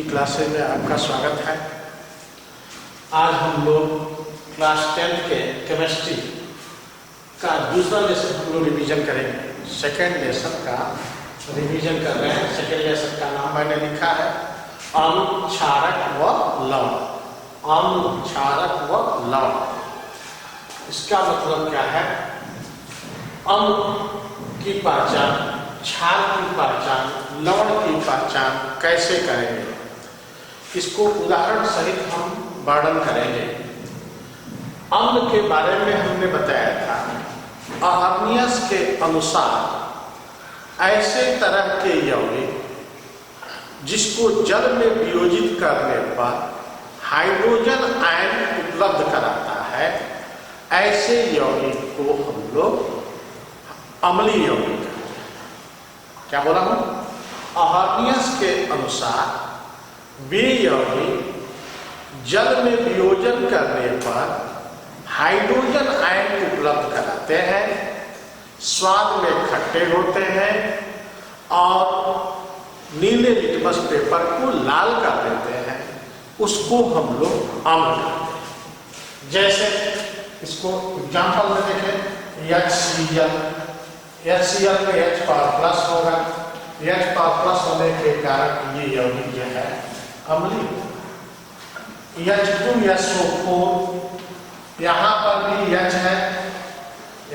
की क्लासेज में आपका स्वागत है। आज हम लोग क्लास 10 के केमिस्ट्री का दूसरा लेसन हम लोग रिवीजन करेंगे। सेकेंड लेसन का रिवीजन कर रहे हैं। सेकेंड लेसन का नाम मैंने लिखा है अम्ल, क्षारक व लवण। अम्ल, क्षारक व लवण, इसका मतलब क्या है? अम्ल की पहचान, क्षार की पहचान, लवण की पहचान कैसे करेंगे, इसको उदाहरण सहित हम वर्णन करेंगे। अम्ल के बारे में हमने बताया था, अहर्नियस के अनुसार ऐसे तरह के यौगिक जिसको जल में वियोजित करने पर हाइड्रोजन आयन उपलब्ध कराता है, ऐसे यौगिक को हम लोग अम्लीय यौगिक कहते हैं। क्या बोला हूं? अहर्नियस के अनुसार वे यौगिक जल में वियोजन करने पर हाइड्रोजन आयन उपलब्ध कराते हैं, स्वाद में खट्टे होते हैं और नीले लिटमस पेपर को लाल कर देते हैं, उसको हम लोग अम्ल कहते हैं। जैसे इसको एग्जाम्पल में देखें, HCl में H प्लस होगा। H प्लस होने के कारण ये यौगिक जो है अम्लीय। H2SO4, यहाँ पर भी H है,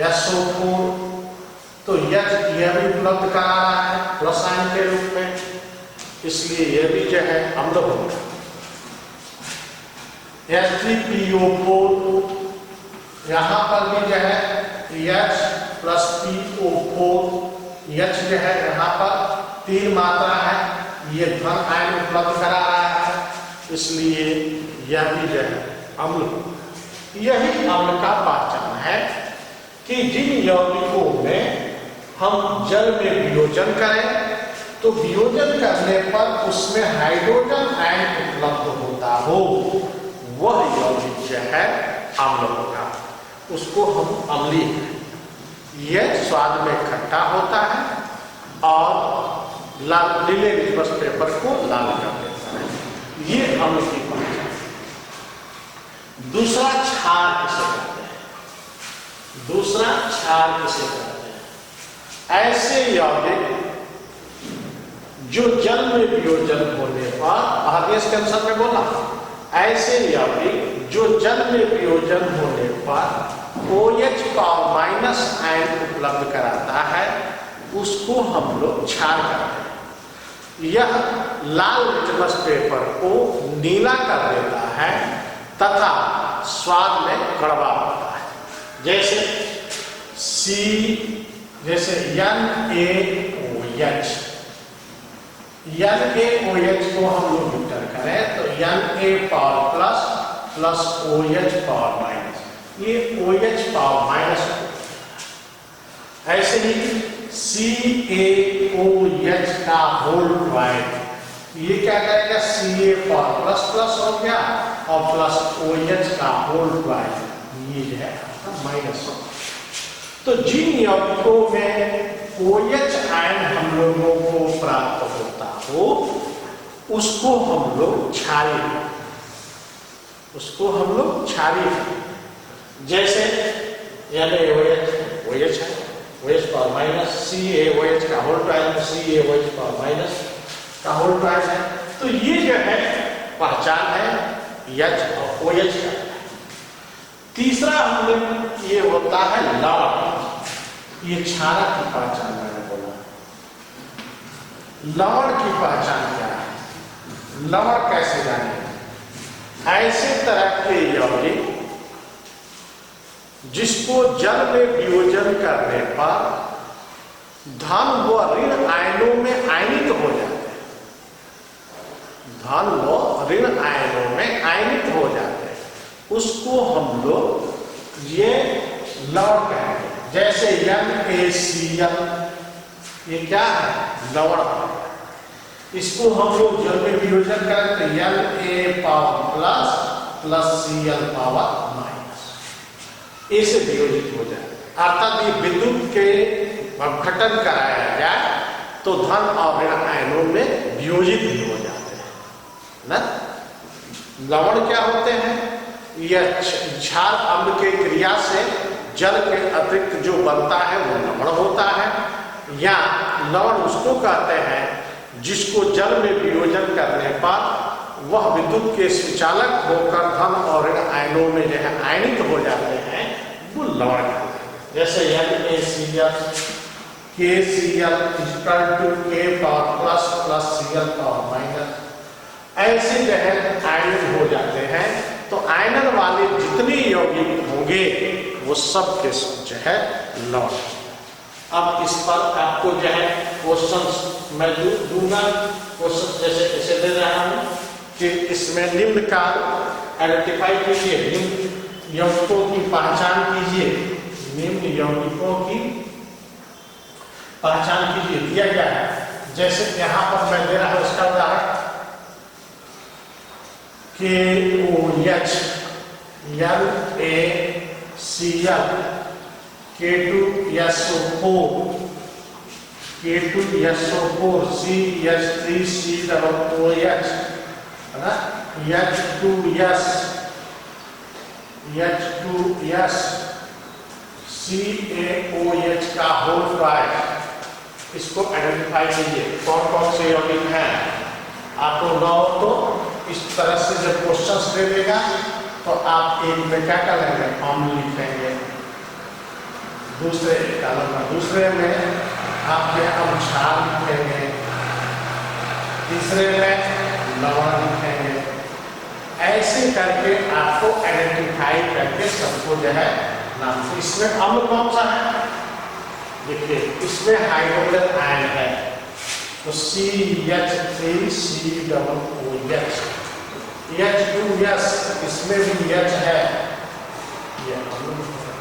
SO4, तो H यह भी उपलब्ध करा रहा है प्लस आयन के रूप में, इसलिए यह भी जो है अम्ल होगा। H3PO4, यहाँ पर भी जो है H प्लस PO4, H जो है यहाँ पर 3 मात्रा है, ये धन आयन उपलब्ध करा रहा है, इसलिए यह भी जो है अम्ल। यही अम्ल का पहचान है कि जिन यौगिकों में हम जल में वियोजन करें तो वियोजन करने पर उसमें हाइड्रोजन आयन उपलब्ध होता हो, वह यौगिक जो है अम्ल होगा, उसको हम अम्लीय हैं। यह स्वाद में खट्टा होता है और लाल नीले लिटमस पेपर को लाल कर देता है। ये अम्ल की पहचान। दूसरा क्षार किसे कहते हैं? दूसरा क्षार किसे कहते हैं? ऐसे यौगिक जो जल में वियोजन होने पर, अहर्नियस के अनुसार में बोला, ऐसे यौगिक जो जल में वियोजन होने पर OH माइनस आयन उपलब्ध कराता है, उसको हम लोग क्षार कहते हैं। यह लाल लिटमस पेपर को नीला कर देता है तथा स्वाद में कड़वा होता है। जैसे NaOH को हम लोग इंटर करें तो Na power plus OH power minus, ये OH पावर माइनस। ऐसे ही CaOH का होल ट्वाइस, ये क्या करेगा? Ca पावर प्लस हो गया और प्लस OH का होल ट्वाइस, ये जो है माइनस। तो जिन यौगिकों में OH आयन हम लोगों को प्राप्त होता हो, उसको हम लोग क्षारीय, उसको हम लोग क्षारीय। जैसे NaOH है, OH पावर माइनस, CaOH का whole twice, CaOH power minus का होल ट्वाइस है। तो ये जो है पहचान है H और OH का। तीसरा हमने ये होता है लवण। ये क्षारक की पहचान मैंने बोला। लवण की पहचान क्या है? लवण कैसे जाने? ऐसे तरह के यौगिक जिसको जल में वियोजन करने पर धन व ऋण आयनों में आयनित हो जाते हैं, धन व ऋण आयनों में आयनित हो जाते हैं, उसको हम लोग ये लवण कहेंगे। जैसे NaCl, ये क्या है? लवण। इसको हम लोग जल में वियोजन करें तो Na power plus Cl power minus, इसे वियोजित हो जाए। अर्थात ये विद्युत के अपघटन कराया जाए तो धन और ऋण आयनों में वियोजित भी हो जाते हैं। ना। लवण क्या होते हैं? यह क्षार अम्ल के क्रिया से जल के अतिरिक्त जो बनता है वो लवण होता है, या लवण उसको कहते हैं जिसको जल में वियोजन करने पर वह विद्युत के सुचालक होकर धन और ऋण आयनों में जो है आयनित हो जाते हैं, वो लवण कहते हैं। जैसे NaCl, KCl = K plus plus Cl minus, ऐसे जो है आयनित हो जाते हैं। तो आयनन वाले जितने यौगिक होंगे वो सब के सब जो है लवण। अब इस पर आपको जो है क्वेश्चंस मैं दूंगा, क्वेश्चन जैसे ऐसे दे रहा हूं कि इसमें निम्न का आइडेंटिफाई कीजिए, निम्न यौगिकों की पहचान कीजिए, निम्न यौगिकों की पहचान कीजिए, दिया गया है। जैसे यहां पर मैं दे रहा हूं उसका उदाहरण KOH, NaCl, K2SO4, K2SO4, CH3COOH, है ना, H2S, CaOH का होल ट्वाइस। इसको आइडेंटिफाई कीजिए कौन कौन से यौगिक हैं। आपको ना हो तो इस तरह से जब क्वेश्चंस दे देगा तो आप एक में क्या करेंगे, अम्ल लिखेंगे, दूसरे कॉलम में दूसरे में आप क्षार लिखेंगे, तीसरे में लवण लिखेंगे। ऐसे करके आपको आइडेंटिफाई करके सबको जो है नाम। इसमें अम्ल कौन सा है? देखिए इसमें हाइड्रोजन आयन है, तो CH3COOH, H2S, इसमें भी H है,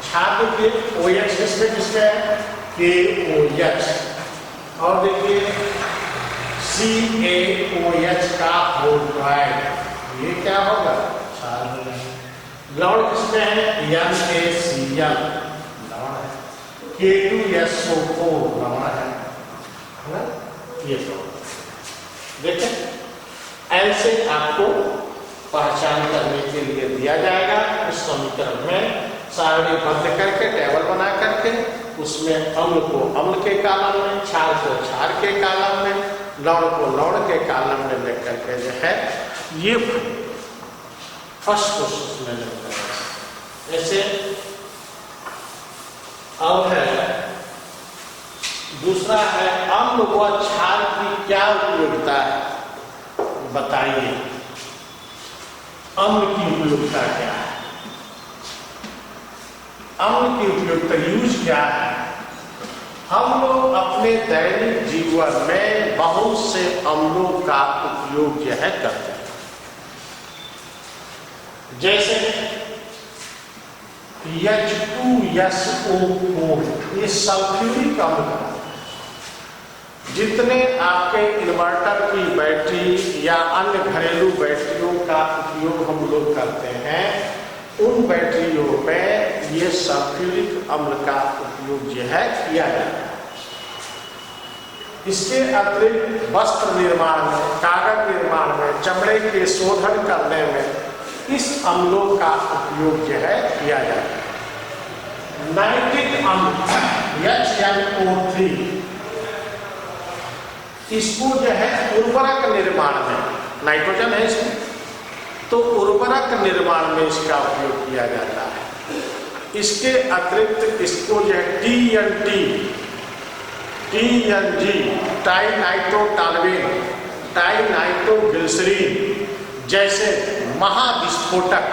छात्र के OH इसमें किसमें है? KOH। और देखिए CaOH का होल ट्वाइस, ये क्या होगा? लवण किसमें है? NaCl लवण है, K2SO4 लवण है ना। ये सब देखें, ऐसे आपको पहचान करने के लिए दिया जाएगा। इस समीकरण में सारणीबद्ध करके टेबल बना करके उसमें अम्ल को अम्ल के कॉलम में, क्षार को क्षार के कॉलम में, लवण को लवण के कॉलम में लिख करके जो है ये फर्स्ट क्वेश्चन में लिखते हैं। ऐसे अब है दूसरा है अम्ल व क्षार की क्या उपयोगिता है, बताइए। अम्ल की उपयोगिता क्या है? अम्ल की उपयोगिता यूज क्या है? हम लोग अपने दैनिक जीवन में बहुत से अम्लों का उपयोग जो है करते हैं। जैसे H2SO4, ये सल्फ्यूरिक अम्ल है। जितने आपके इन्वर्टर की बैटरी या अन्य घरेलू बैटरियों का उपयोग हम लोग करते हैं, उन बैटरियों में ये सल्फ्यूरिक अम्ल का उपयोग जो है किया जाता है। इसके अतिरिक्त वस्त्र निर्माण में, कागज निर्माण में, चमड़े के शोधन करने में इस अम्लों का उपयोग जो है किया जाता है। नाइट्रिक अम्ल HNO3, इसको जो है उर्वरक निर्माण में, नाइट्रोजन है इसमें, तो उर्वरक निर्माण में इसका उपयोग किया जाता है। इसके अतिरिक्त इसको जो है TNG, टाइनाइट्रोटॉल्यूएन, टाइनाइट्रोग्लिसरीन जैसे महाविस्फोटक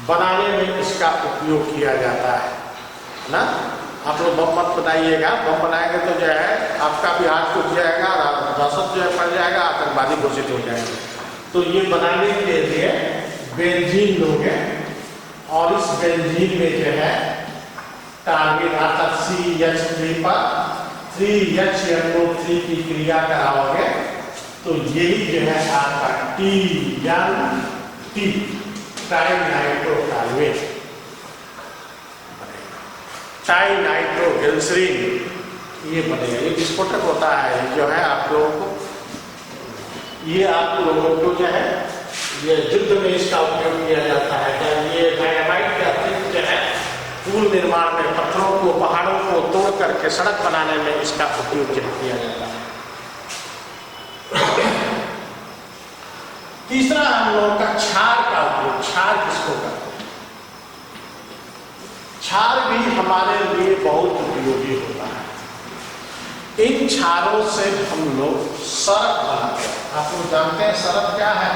बनाने में इसका उपयोग किया जाता है ना। आप लोग बम मत बनाइएगा, बम बनाएंगे तो जो है आपका भी हाथ टूट जाएगा, दहशत जो है पड़ जाएगा, आतंकवादी घोषित हो जाएंगे। तो ये बनाने के लिए बेंजीन लोगे और इस बेंजीन में जो है टारगेट आता CH3 पर 3HNO3 की क्रिया कराओगे तो यही जो है आपका TNT, टाइनाइट्रोटॉल्यूएन, टाइनाइट्रोग्लिसरीन, ये बनेगा। ये विस्फोटक होता है जो है आप लोगों को ये आप लोगों को जो है ये युद्ध में इसका उपयोग किया जाता है। क्या ये डायनामाइट का अतिरिक्त जो है पुल निर्माण में पत्थरों को पहाड़ों को तोड़ करके सड़क बनाने में इसका उपयोग किया जाता है। तीसरा हम लोगों का क्षार का उपयोग। क्षार किसको करते हैं? क्षार भी हमारे लिए बहुत उपयोगी होता है। इन क्षारों से हम लोग सरफ बनाते हैं। आप लोग जानते हैं सरफ क्या है?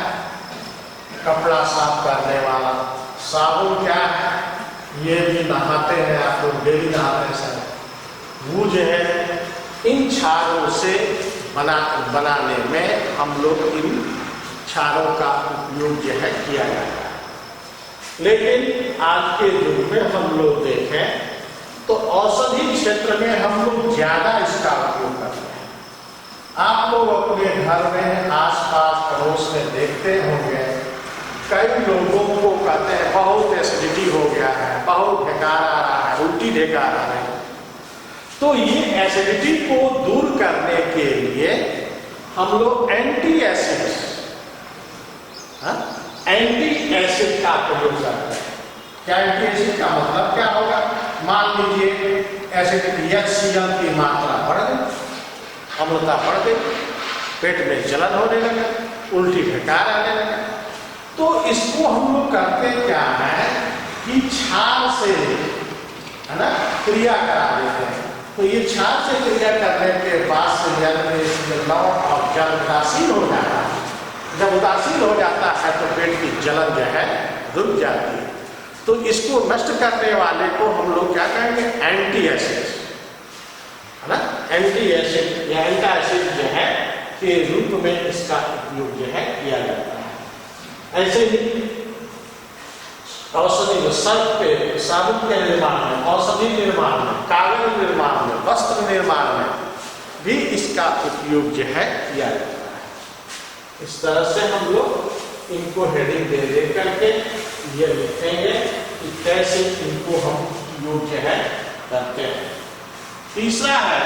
कपड़ा साफ करने वाला। साबुन क्या है? ये भी नहाते हैं आप लोग, डेली नहाते हैं सर। वो जो है इन क्षारों से बनाने में हम लोग इन क्षारों का उपयोग जो है किया जाता है। लेकिन आज के युग में हम लोग देखें तो औषधि क्षेत्र में हम लोग ज्यादा इसका उपयोग करते हैं। आप लोग अपने घर में आसपास पड़ोस में देखते होंगे, कई लोगों को कहते हैं बहुत एसिडिटी हो गया है, बहुत ढेकार आ रहा है, उल्टी ढेकार आ रही है। तो ये एसिडिटी को दूर करने के लिए हम लोग एंटी एसिड का प्रयोग करते हैं। क्या एंटी एसिड का मतलब क्या होगा? मान लीजिए एसिडिटी HCl की मात्रा बढ़ गई, अम्लता बढ़ गई, पेट में जलन होने लगा, उल्टी ढेकार आने लगा, तो इसको हम लोग करते क्या है कि क्षार से है ना क्रिया करा देते हैं। तो ये क्षार से क्रिया करने के बाद से लवण और जल उदासीन हो जाता है। जब उदासीन हो जाता है तो पेट की जलन जो है रुक जाती है। तो इसको नष्ट करने वाले को हम लोग क्या कहेंगे? एंटी एसिड, है ना। एंटी एसिड या एंटा एसिड जो है के रूप में इसका उपयोग जो है किया जाता है। ऐसे ही औषधि सर्फ के, साबुन के निर्माण में, औषधि निर्माण में, कागज निर्माण में, वस्त्र निर्माण में भी इसका उपयोग जो है किया जाता है। इस तरह से हम लोग इनको हेडिंग दे करके ये लिखेंगे कि कैसे इनको हम उपयोग जो है करते हैं। तीसरा है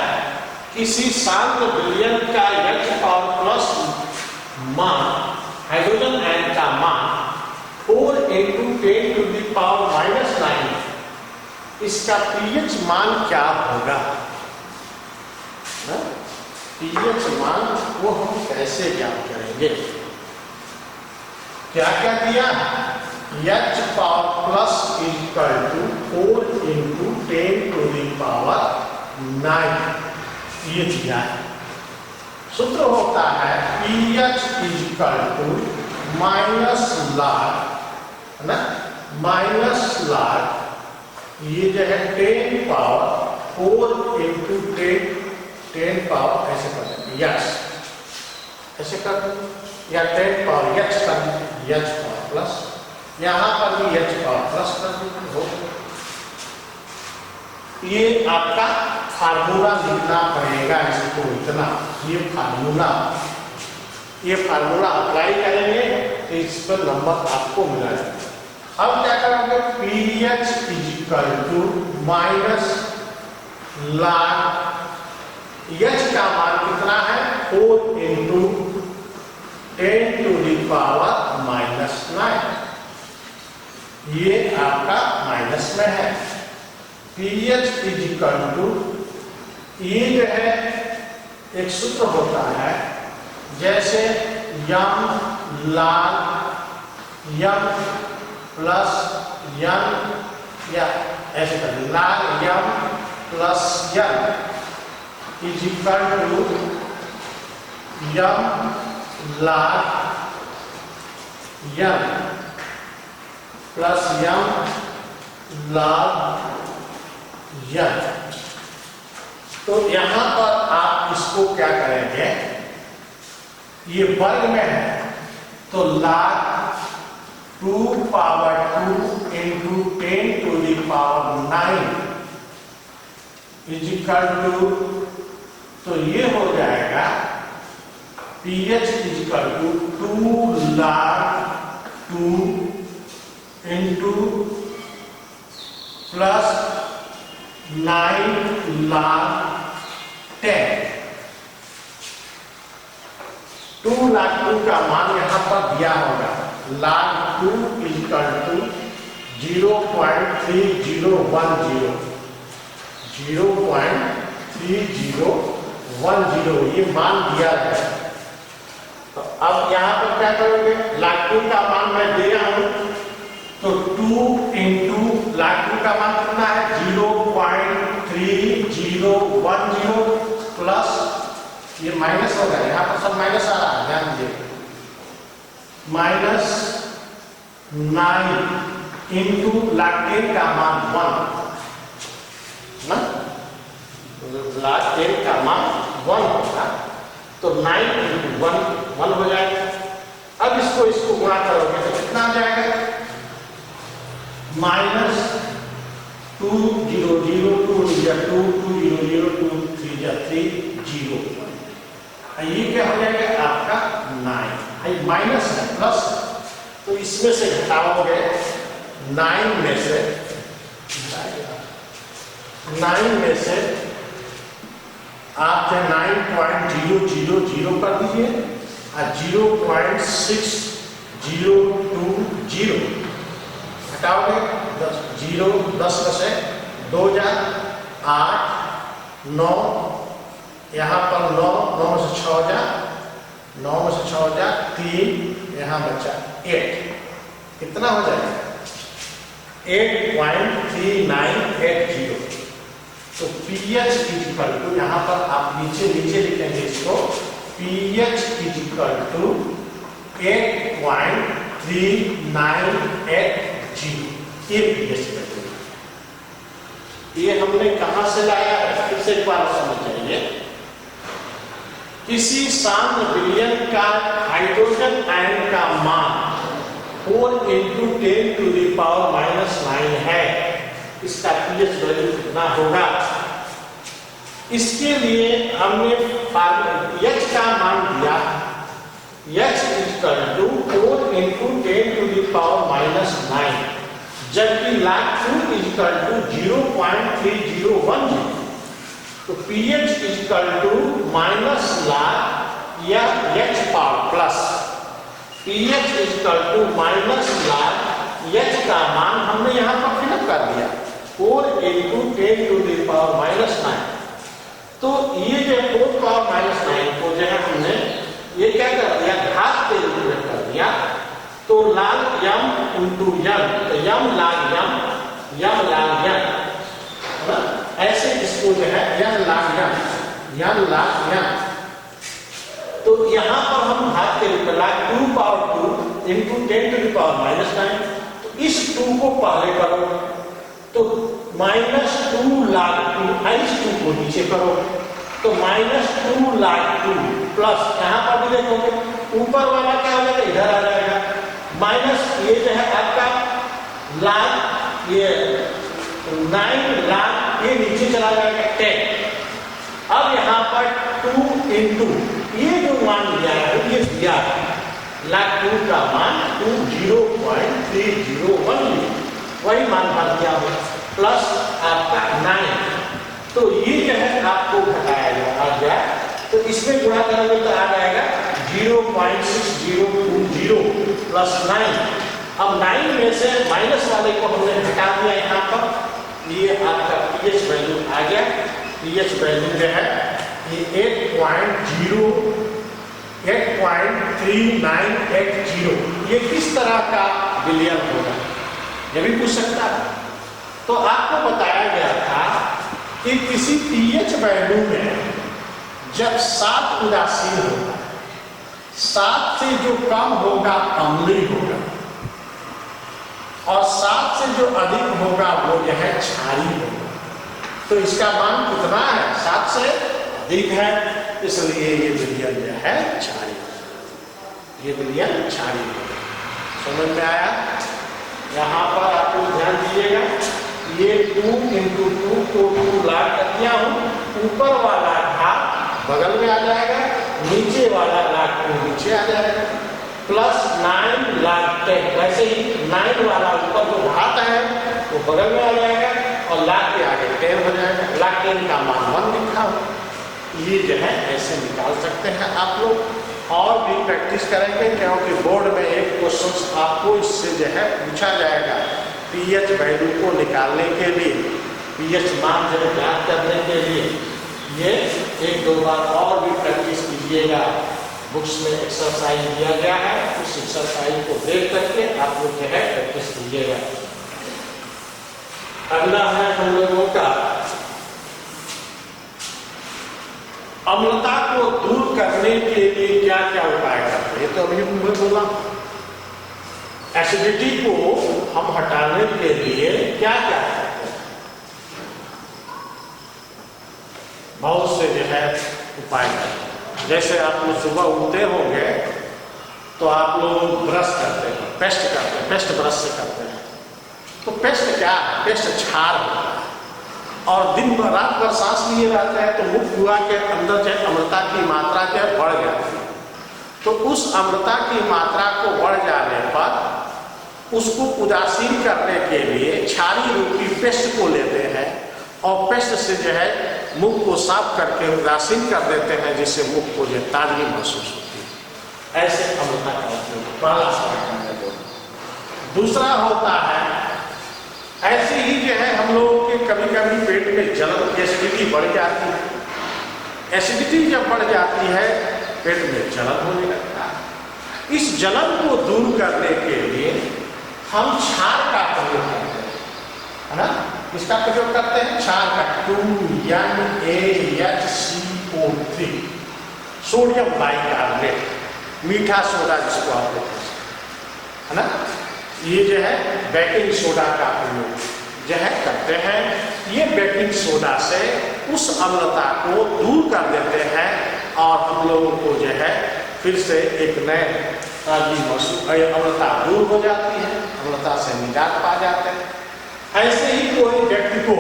किसी शांत विलयन का H+ मान, हाइड्रोजन आयन का मान 4 × 10⁻⁹, इसका pH मान क्या होगा? pH मान वो हम कैसे ज्ञात करेंगे? क्या क्या दिया? H+ = 4 × 10⁻⁹, ये दिया है। सूत्र होता है pH = -log, है ना, -log, ये जो है 10⁻⁴ × 10⁻, ऐसे कर देंगे, यस ऐसे कर देंगे, या 10⁻, H कर देंगे, H+, यहाँ पर भी H+ कर देंगे। ये आपका फार्मूला लिखना पड़ेगा इसको, इतना ये फार्मूला अप्लाई करेंगे तो इस पर नंबर आपको मिला जाएगा। अब क्या करेंगे? pH = -log, H का मान कितना है? 4 × 10⁻⁹, ये आपका माइनस में है। pH = ये जो है एक सूत्र होता है, जैसे m log m + n, या ऐसे कर log m + n = m log n + m log n। तो यहां पर आप इसको क्या करेंगे? ये वर्ग में है तो log 2⁻² × 10⁻⁹ तो ये हो जाएगा pH = 2 log 2 + 9 log 10। 2 log 2 का मान यहाँ पर दिया होगा, log 2 इक्वल टू 0.3010, 0.3010 ये मान दिया है। तो अब यहाँ पर क्या करोगे, log 2 का मान मैं दे रहा हूँ, तो 2 इंटू log 2 का मान कितना है 0.3010 प्लस ये माइनस होगा, यहाँ पर सब माइनस आ रहा है, ध्यान दीजिए, -9 इंटू log 10 का मान 1 ना, log 10 का मान 1 होगा, तो 9 इंटू 1 हो जाएगा। अब इसको गुणा करोगे तो कितना आ जाएगा, -2002 ये क्या हो जाएगा आपका 9, माइनस है प्लस, तो इसमें से घटाओगे 9 में से आप 9.000 कर दीजिए और 0.6020 हटाओगे, 10 में से 2 जा 8, 9 यहाँ पर 9 में से 6 जा 3, यहाँ बचा 8, कितना हो जाएगा 8.3980। तो pH इक्वल टू, यहाँ पर आप नीचे लिखेंगे इसको, pH इक्वल टू 8.3980, ये pH वैल्यू। ये हमने कहां से लाया है, फिर से एक बार समझ जाइए। किसी शांत विलयन का हाइड्रोजन आयन का मान 4 इंटू 10⁻⁻9 है, इसका pH वैल्यू कितना होगा। इसके लिए हमने H का मान दिया, H इक्वल टू 4 इंटू 10⁻⁻9, जबकि log 2 इक्वल टू 0.3010, तो pH equal to minus log या H power plus pH equal to minus log H का मान हमने यहाँ पर फिलअप कर दिया 4 इंटू 10⁻⁻9। तो ये जो 4⁻⁻9 को जो है हमने ये क्या कर दिया, घात के रूप में कर दिया, तो log m इंटू m, तो m log m, ऐसे इसको जो है m log m। तो यहाँ पर हम घात के रूप में log 2 पावर 2 इंटू 10⁻�9, तो इस 2 को पहले करो, तो -2 log 2, इस 2 को नीचे करो, तो -2 log 2 प्लस, यहाँ पर भी देखोगे ऊपर वाला क्या हो जाएगा, इधर आ जाएगा, माइनस ये जो है आपका log ये 9 log ये नीचे चला जाएगा 10। अब यहाँ पर 2 इंटू ये जो मान लिया है ये दिया log 2 का मान 0.301, वही मान भर दिया हो, प्लस आपका 9, तो ये जो है आपको घटाया गया, तो इसमें गुणा करोगे तो आ जाएगा 0.6020 प्लस 9। अब 9 में से माइनस वाले को हमने घटा दिया, यहाँ पर ये आपका pH वैल्यू आ गया, pH वैल्यू जो है ये 8.3980। ये किस तरह का विलयन होगा, ये भी पूछ सकता है। तो आपको बताया गया था कि किसी pH वैल्यू में जब 7 उदासीन होगा, 7 से जो कम होगा अम्लीय होगा, और 7 से जो अधिक होगा वो जो है क्षारीय होगा। तो इसका मान कितना है, 7 से अधिक है, इसलिए ये विलयन जो है क्षारीय, ये विलयन क्षारीय होगा। समझ में आया। यहाँ पर आप लोग ध्यान दीजिएगा, ये 2 इंटू 2 को 2 log कर दिया हूँ, ऊपर वाला घात बगल में आ जाएगा, नीचे वाला log 2 नीचे आ जाएगा, प्लस 9 log 10, वैसे ही 9 वाला ऊपर जो घात है वो बगल में आ जाएगा और log के आगे 10 हो जाएगा, log 10 का मान 1 लिखा हो। ये जो है ऐसे निकाल सकते हैं आप लोग। और भी प्रैक्टिस करेंगे, क्योंकि बोर्ड में एक क्वेश्चन आपको इससे जो है पूछा जाएगा। पीएच वैल्यू को निकालने के लिए, पीएच मान जो ज्ञात करने के लिए ये एक दो बार और भी प्रैक्टिस कीजिएगा। बुक्स में एक्सरसाइज दिया गया है, उस एक्सरसाइज को देख करके आप लोग जो है प्रैक्टिस कीजिएगा। अगला है हम लोगों का अम्लता को दूर करने के लिए क्या क्या उपाय करते हैं। तो अभी मैं बोला एसिडिटी को हम हटाने के लिए क्या क्या करते हैं, बहुत से जो है उपाय करते हैं। जैसे आप लोग सुबह उठते होंगे तो आप लोग ब्रश करते हैं, पेस्ट करते हैं, पेस्ट ब्रश से करते हैं। तो पेस्ट क्या है? पेस्ट क्षार होता है और दिन भर रात भर सांस लिए रहते हैं तो मुख गुहा के अंदर जो अम्लता की मात्रा जो बढ़ जाती है। तो उस अम्लता की मात्रा को बढ़ जाने पर उसको उदासीन करने के लिए क्षारीय रूपी पेस्ट को लेते हैं और पेस्ट से जो है मुख को साफ करके उदासीन कर देते हैं, जिससे मुख को जो ताजगी महसूस होती है। ऐसे अम्लता का उपयोग पहला सवाल है। दूसरा होता है ऐसे ही जो है हम लोगों के कभी कभी पेट में जलन, एसिडिटी बढ़ जाती है। एसिडिटी जब बढ़ जाती है पेट में जलन होने लगता है। इस जलन को दूर करने के लिए हम क्षार का प्रयोग करते हैं, है ना। इसका प्रयोग करते हैं क्षार का, 2NaHCO3, सोडियम बाइकार्बोनेट, मीठा सोडा जिसको आप लोग है ना। ये जो है बेकिंग सोडा का प्रयोग जो है करते हैं। ये बेकिंग सोडा से उस अम्लता को दूर कर देते हैं और हम लोगों को जो है फिर से एक नए ताजगी महसूस, अम्लता दूर हो जाती है, अम्लता से निजात पा जाते हैं। ऐसे ही कोई व्यक्ति को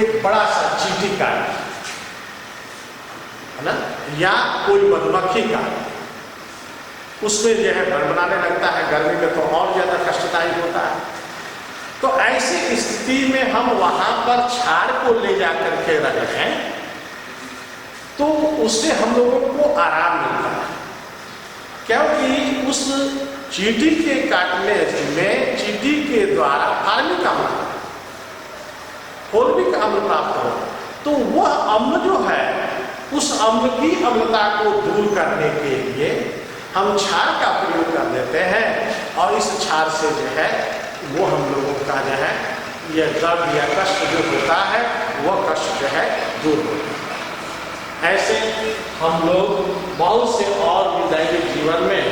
एक बड़ा सा चींटी काटे, है ना, या कोई मधुमक्खी काटे, उसमें जो है भड़बड़ाने लगता है। गर्मी में तो और ज्यादा कष्टदायी होता है। तो ऐसी स्थिति में हम वहां पर क्षार को ले जा करके रखे हैं तो उससे हम लोगों को आराम मिलता है, क्योंकि उस चींटी के काटने में चींटी के द्वारा फार्मिक अम्ल, फॉर्मिक अम्ल प्राप्त हो, तो वह अम्ल जो है उस अम्ल की अम्लता को दूर करने के लिए हम क्षार का प्रयोग कर देते हैं और इस क्षार से जो है वो हम लोगों का जो है ये दर्द या कष्ट जो होता है वह कष्ट जो है दूर होता है। ऐसे हम लोग बहुत से और भी दैनिक जीवन में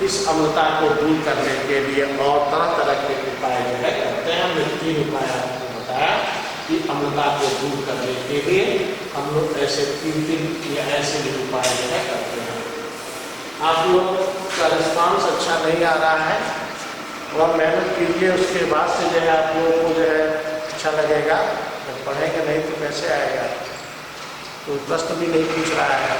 इस अम्लता को दूर करने के लिए और तरह तरह के उपाय जो है करते हैं। हमने 3 उपाय आपको बताया कि अम्लता को दूर करने के लिए हम लोग ऐसे 3 या ऐसे भी उपाय जो है करते हैं। आप लोग का रिस्पॉन्स अच्छा नहीं आ रहा है और मेहनत कीजिए, उसके बाद से जो है आप लोगों को जो है अच्छा लगेगा। जब पढ़ेंगे नहीं तो कैसे आएगा। कोई प्रश्न भी नहीं पूछ रहा है।